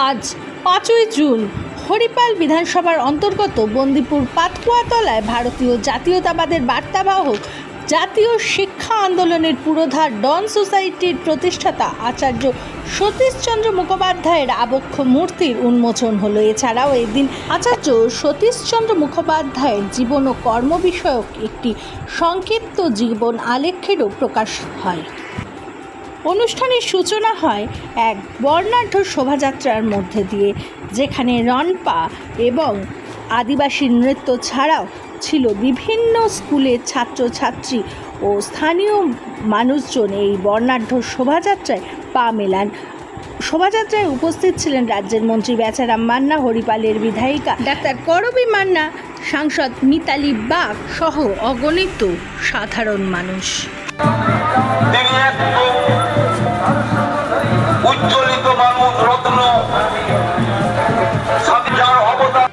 আজ ৫ই জুন হরিপাল বিধানসভার অন্তর্গত বন্দিপুর পাতকুয়াতলায় ভারতীয় জাতীয়তাবাদের বার্তাবাহক জাতীয় শিক্ষা আন্দোলনের পুরোধা ডন সোসাইটির প্রতিষ্ঠাতা আচার্য সতীশচন্দ্র মুখোপাধ্যায়ের আবক্ষ মূর্তির উন্মোচন হলো। এছাড়াও এদিন আচার্য সতীশচন্দ্র মুখোপাধ্যায়ের জীবন ও কর্ম বিষয়ক একটি সংক্ষিপ্ত জীবন আলেখ্যেরও প্রকাশ হয়। অনুষ্ঠানের সূচনা হয় এক বর্ণাঢ্য শোভাযাত্রার মধ্যে দিয়ে, যেখানে রনপা এবং আদিবাসী নৃত্য ছাড়াও ছিল বিভিন্ন স্কুলের ছাত্রছাত্রী ও স্থানীয় মানুষজন এই বর্ণাঢ্য শোভাযাত্রায় পা মেলান। শোভাযাত্রায় উপস্থিত ছিলেন রাজ্যের মন্ত্রী বেচারাম মান্না, হরিপালের বিধায়িকা ডাক্তার করবী মান্না, সাংসদ মিতালি বাগ সহ অগণিত সাধারণ মানুষ। উজ্জ্বলিত মানুষ রত্ন যার অবদান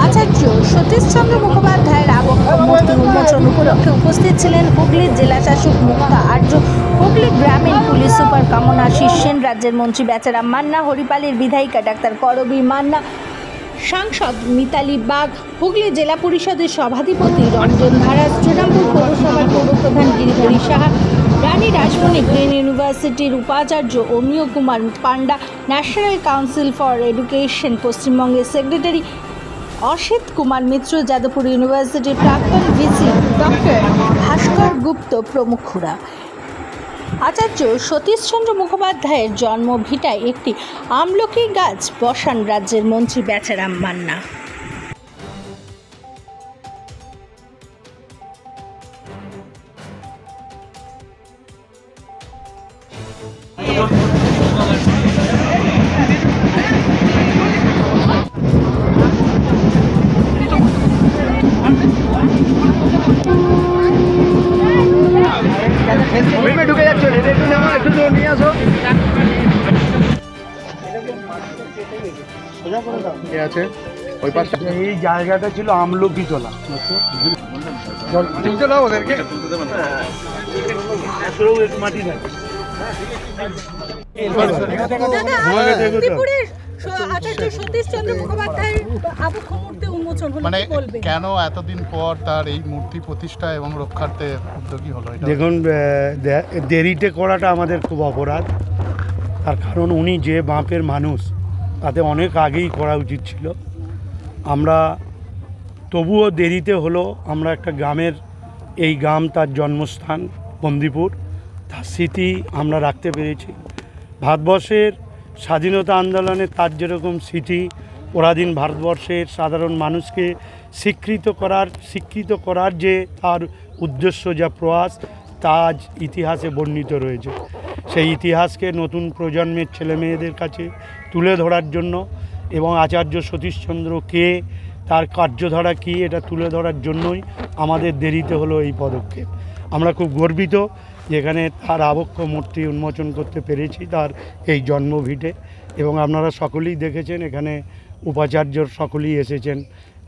আচার্য সতীশচন্দ্র মুখোপাধ্যায়ের আবক্ষ মূর্তি উন্মোচন উপলক্ষে উপস্থিত ছিলেন হুগলির জেলাশাসক মুক্তা আর্য, হুগলি গ্রামীণ পুলিশ সুপার কামনাশিস সেন, রাজ্যের মন্ত্রী বেচারাম মান্না, হরিপালের বিধায়িকা ডাক্তার করবী মান্না, সাংসদ মিতালি বাগ, হুগলি জেলা পরিষদের সভাধিপতি রঞ্জন ধারা, শ্রীরামপুর পৌরসভার পৌরপ্রধান গিরিধারী সাহা, রানী রাসমণি গ্রিন ইউনিভার্সিটির উপাচার্য অমিয় কুমার পান্ডা, ন্যাশনাল কাউন্সিল ফর এডুকেশন পশ্চিমবঙ্গের সেক্রেটারি অসিত কুমার মিত্র, যাদবপুর ইউনিভার্সিটির প্রাক্তন ভিসি ডক্টর ভাস্কর গুপ্ত প্রমুখরা। আচার্য সতীশচন্দ্র মুখোপাধ্যায়ের জন্মভিটায় একটি আমলকি গাছ বসান রাজ্যের মন্ত্রী বেচারাম মান্না। ঢুকে যাচ্ছে নিয়ে আসো। এই জায়গাটা ছিল আমলকি তোলা। ওদেরকে মাটি নাই। মানে কেন এতদিন পর তার এই মূর্তি প্রতিষ্ঠা এবং রক্ষার্থে উদ্যোগী হলো? দেখুন, দেরিতে করাটা আমাদের খুব অপরাধ। তার কারণ উনি যে বাঁপের মানুষ, তাতে অনেক আগেই করা উচিত ছিল। আমরা তবুও দেরিতে হলো, আমরা একটা গ্রামের, এই গ্রাম তার জন্মস্থান বন্দিপুর, তার স্মৃতি আমরা রাখতে পেরেছি। ভারতবর্ষের স্বাধীনতা আন্দোলনে তার যেরকম স্মৃতি, পরাধীন ভারতবর্ষের সাধারণ মানুষকে শিক্ষিত করার যে তার উদ্দেশ্য, যা প্রয়াস, তা আজ ইতিহাসে বর্ণিত রয়েছে। সেই ইতিহাসকে নতুন প্রজন্মের ছেলেমেয়েদের কাছে তুলে ধরার জন্য এবং আচার্য সতীশচন্দ্র কে, তার কার্যধারা কী, এটা তুলে ধরার জন্যই আমাদের দেরিতে হলো এই পদক্ষেপ। আমরা খুব গর্বিত যেখানে তার আবক্ষ মূর্তি উন্মোচন করতে পেরেছি তার এই জন্মভিটে। এবং আপনারা সকলেই দেখেছেন, এখানে উপাচার্য সকলেই এসেছেন,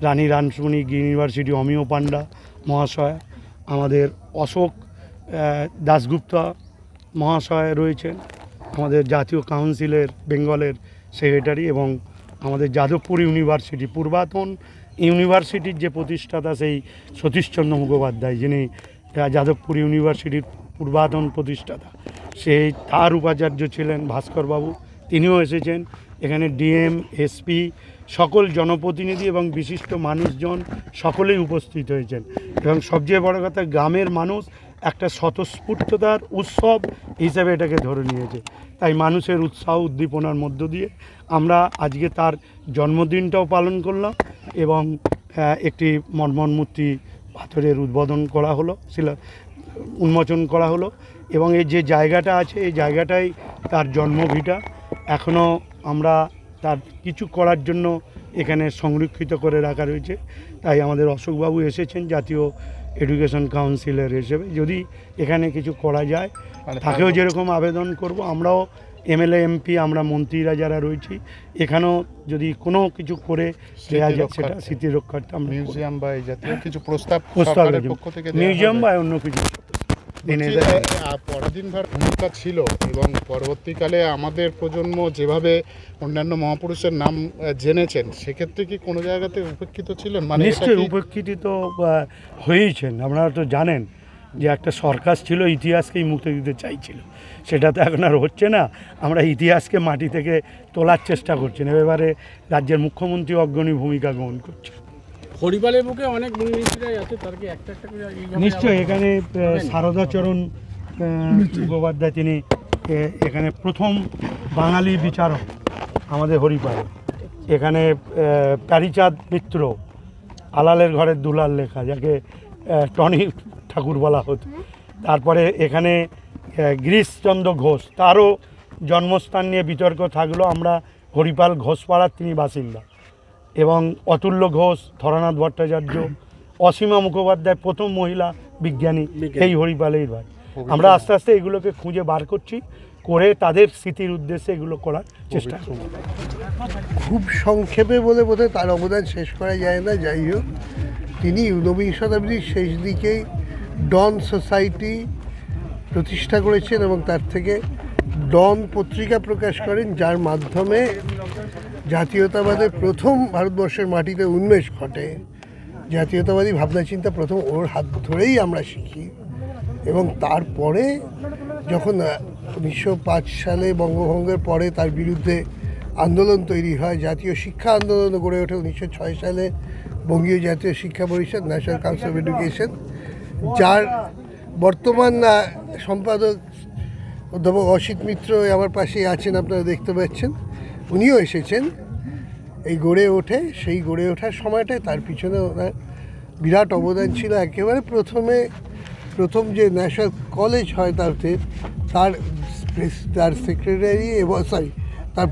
রানী রাসমণি ইউনিভার্সিটি অমিয় পান্ডা মহাশয়, আমাদের অশোক দাশগুপ্তা মহাশয় রয়েছেন, আমাদের জাতীয় কাউন্সিলের বেঙ্গলের সেক্রেটারি, এবং আমাদের যাদবপুর ইউনিভার্সিটি, পূর্বাতন ইউনিভার্সিটির যে প্রতিষ্ঠাতা সেই সতীশচন্দ্র মুখোপাধ্যায়, যিনি যাদবপুর ইউনিভার্সিটির পূর্বাতন প্রতিষ্ঠাতা, সেই তার উপাচার্য ছিলেন ভাস্করবাবু, তিনিও এসেছেন। এখানে ডিএম, এসপি, সকল জনপ্রতিনিধি এবং বিশিষ্ট মানুষজন সকলেই উপস্থিত হয়েছেন। এবং সবচেয়ে বড় কথা, গ্রামের মানুষ একটা স্বতঃস্ফূর্ততার উৎসব হিসেবে এটাকে ধরে নিয়েছে। তাই মানুষের উৎসাহ উদ্দীপনার মধ্য দিয়ে আমরা আজকে তার জন্মদিনটাও পালন করলাম এবং একটি মর্মর মূর্তি পাথরের উদ্বোধন করা হলো, উন্মোচন করা হলো। এবং এই যে জায়গাটা আছে, এই জায়গাটাই তার জন্মভিটা। এখনও আমরা তার কিছু করার জন্য এখানে সংরক্ষিত করে রাখা রয়েছে। তাই আমাদের অশোকবাবু এসেছেন জাতীয় এডুকেশন কাউন্সিলের হিসেবে, যদি এখানে কিছু করা যায় তাকেও যেরকম আবেদন করব, আমরাও এমএলএ এমপি, আমরা মন্ত্রীরা যারা রয়েছি, এখানেও যদি কোনো কিছু করে দেওয়া যায় সেটা স্মৃতি রক্ষার্থে আমরা মিউজিয়াম বা এই জাতীয় কিছু প্রস্তাব মিউজিয়াম বা অন্য কিছু। এনে দেয়। পরাধীনভার ভূমিকা ছিল এবং পরবর্তীকালে আমাদের প্রজন্ম যেভাবে অন্যান্য মহাপুরুষের নাম জেনেছেন, সেক্ষেত্রে কি কোনো জায়গাতে উপেক্ষিত ছিলেন? মানে এটা নিশ্চয়ই কি- উপেক্ষিত তো হয়েইছেন। আপনারা তো জানেন যে একটা সরকার ছিল ইতিহাসকেই মুক্তি দিতে চাইছিল, সেটা তো এখন আর হচ্ছে না। আমরা ইতিহাসকে মাটি থেকে তোলার চেষ্টা করছি। এবারে রাজ্যের মুখ্যমন্ত্রী অগ্রণী ভূমিকা গ্রহণ করছে। হরিপালের বুকে অনেক মুনিঋষিরাই আছে, তার কি একটা একটা করে এইভাবে নিশ্চয়ই এখানে সারদাচরণ মুখোপাধ্যায়, তিনি এখানে প্রথম বাঙালি বিচারক আমাদের হরিপাল। এখানে প্যারিচাঁদ মিত্র, আলালের ঘরের দুলাল লেখা, যাকে টনি ঠাকুর বলা হতো। তারপরে এখানে গিরিশচন্দ্র ঘোষ, তারও জন্মস্থান নিয়ে বিতর্ক থাকলো। আমরা হরিপাল ঘোষপাড়ার তিনি বাসিন্দা। এবং অতুল্য ঘোষ, ধরানাথ ভট্টাচার্য, অসীমা মুখোপাধ্যায় প্রথম মহিলা বিজ্ঞানী, এই হরিপালেই ভাই। আমরা আস্তে আস্তে এগুলোকে খুঁজে বার করছি, করে তাদের স্মৃতির উদ্দেশ্যে এগুলো করার চেষ্টা করব। খুব সংক্ষেপে বলে বোধহয় তার অবদান শেষ করা যায় না। যাই হোক, তিনি ঊনবিংশ শতাব্দীর শেষ দিকেই ডন সোসাইটি প্রতিষ্ঠা করেছেন এবং তার থেকে ডন পত্রিকা প্রকাশ করেন, যার মাধ্যমে জাতীয়তাবাদের প্রথম ভারতবর্ষের মাটিতে উন্মেষ ঘটে। জাতীয়তাবাদী ভাবনাচিন্তা প্রথম ওর হাত ধরেই আমরা শিখি। এবং তারপরে যখন 1905 সালে বঙ্গভঙ্গের পরে তার বিরুদ্ধে আন্দোলন তৈরি হয়, জাতীয় শিক্ষা আন্দোলন গড়ে ওঠে 1906 সালে বঙ্গীয় জাতীয় শিক্ষা পরিষদ, ন্যাশনাল কাউন্সিল অফ এডুকেশন, যার বর্তমান সম্পাদক অধ্যাপক অসিত মিত্র আমার পাশেই আছেন, আপনারা দেখতে পাচ্ছেন। উনিও এসেছেন। এই গড়ে ওঠে, সেই গড়ে ওঠার সময়টায় তার পিছনে ওনার বিরাট অবদান ছিল। একেবারে প্রথম যে ন্যাশনাল কলেজ হয় তার সেক্রেটারি এবং তার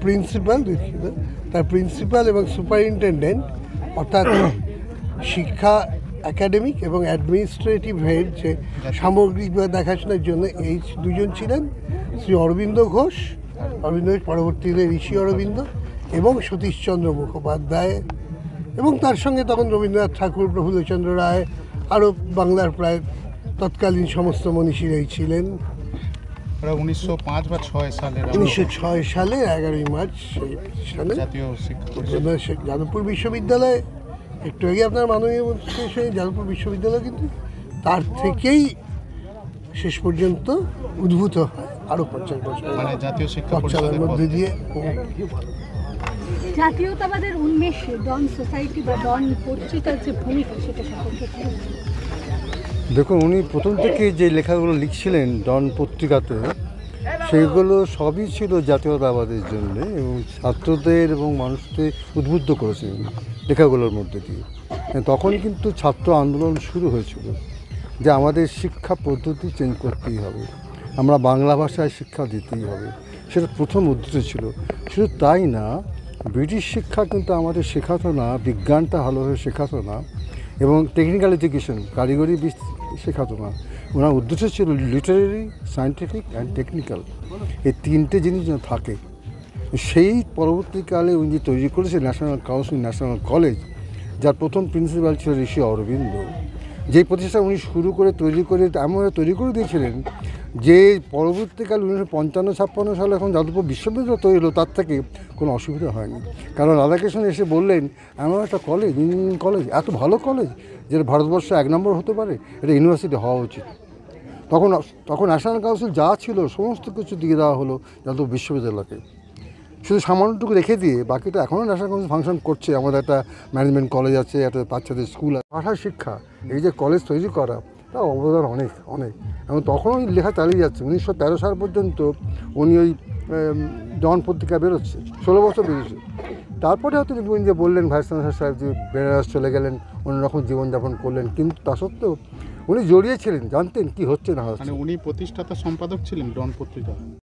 প্রিন্সিপাল এবং সুপারিনটেন্ডেন্ট, অর্থাৎ শিক্ষা একাডেমিক এবং অ্যাডমিনিস্ট্রেটিভ হেড, যে সামগ্রিকভাবে দেখাশোনার জন্য এই দুজন ছিলেন শ্রী অরবিন্দ ঘোষ, পরবর্তীতে ঋষি অরবিন্দ, এবং সতীশচন্দ্র মুখোপাধ্যায়। এবং তার সঙ্গে তখন রবীন্দ্রনাথ ঠাকুর, প্রফুল্লচন্দ্র রায়, আরও বাংলার প্রায় তৎকালীন সমস্ত মনীষীরাই ছিলেন। 1905 বা 6 সালে 1906 সালে 11ই মার্চ সেই প্রতিষ্ঠানে জাতীয় শিক্ষা যাদবপুর বিশ্ববিদ্যালয়, একটু আগে আপনার মাননীয় মন্ত্রীর সঙ্গে যাদবপুর বিশ্ববিদ্যালয় কিন্তু তার থেকেই শেষ পর্যন্ত উদ্ভূত হয়। আরও 50 বছর মানে জাতীয় শিক্ষা পশ্চাদের পরিষদের মধ্যে দিয়ে। জাতীয়তাবাদের উন্মেষে ডন সোসাইটি বা ডন পত্রিকার যে ভূমিকা, সেটা সম্পর্কে কি বলবেন? দেখুন, উনি প্রথম থেকে যে লেখাগুলো লিখছিলেন ডন পত্রিকাতে, সেগুলো সবই ছিল জাতীয়তাবাদের জন্য এবং ছাত্রদের এবং মানুষকে উদ্বুদ্ধ করেছিলেন লেখাগুলোর মধ্যে দিয়ে। তখন কিন্তু ছাত্র আন্দোলন শুরু হয়েছিল যে আমাদের শিক্ষা পদ্ধতি চেঞ্জ করতেই হবে, আমরা বাংলা ভাষায় শিক্ষা দিতেই হবে। সেটা প্রথম উদ্দেশ্য ছিল। শুধু তাই না, ব্রিটিশ শিক্ষা কিন্তু আমাদের শেখাতো না, বিজ্ঞানটা ভালোভাবে শেখাতো না, এবং টেকনিক্যাল এডুকেশন, কারিগরি শেখাতো না। ওনার উদ্দেশ্য ছিল লিটারেরি, সায়েন্টিফিক অ্যান্ড টেকনিক্যাল, এই তিনটে জিনিস যেন থাকে। সেই পরবর্তীকালে উনি তৈরি করেছে ন্যাশনাল কাউন্সিল, ন্যাশনাল কলেজ, যার প্রথম প্রিন্সিপাল ছিল ঋষি অরবিন্দ। যেই প্রতিষ্ঠান উনি শুরু করে এমনভাবে তৈরি করে দিয়েছিলেন যে পরবর্তীকালে 1955-56 সালে এখন যাদবপুর বিশ্ববিদ্যালয় তৈরি হলো, তার থেকে কোনো অসুবিধা হয়নি। কারণ রাধাকৃষ্ণ এসে বললেন, এমন একটা কলেজ, ইঞ্জিনিয়ারিং কলেজ, এত ভালো কলেজ যেটা ভারতবর্ষে 1 নম্বর হতে পারে, এটা ইউনিভার্সিটি হওয়া উচিত। তখন ন্যাশনাল কাউন্সিল যা ছিল সমস্ত কিছু দিয়ে দেওয়া হলো যাদবপুর বিশ্ববিদ্যালয়কে, শুধু সামান্যটুকু রেখে দিয়ে বাকিটা এখনও ন্যাশনাল কাউন্সিল ফাংশন করছে। আমাদের একটা ম্যানেজমেন্ট কলেজ আছে, একটা বাচ্চাদের স্কুল আছে। ভাষা শিক্ষা, এই যে কলেজ তৈরি করা, তার অবদান অনেক অনেক। এবং তখনও ওই লেখা চালিয়ে যাচ্ছে। 1913 সাল পর্যন্ত উনি ওই ডন পত্রিকা বেরোচ্ছে, 16 বছর বেরিয়েছে। তারপরে হয়তো উনি যে বললেন, ভাইস চ্যান্সেলর সাহেব যে বেনারস চলে গেলেন, অন্যরকম জীবনযাপন করলেন, কিন্তু তা সত্ত্বেও উনি জড়িয়েছিলেন, জানতেন কি হচ্ছে না হচ্ছে। মানে উনি প্রতিষ্ঠাতা সম্পাদক ছিলেন ডন পত্রিকা।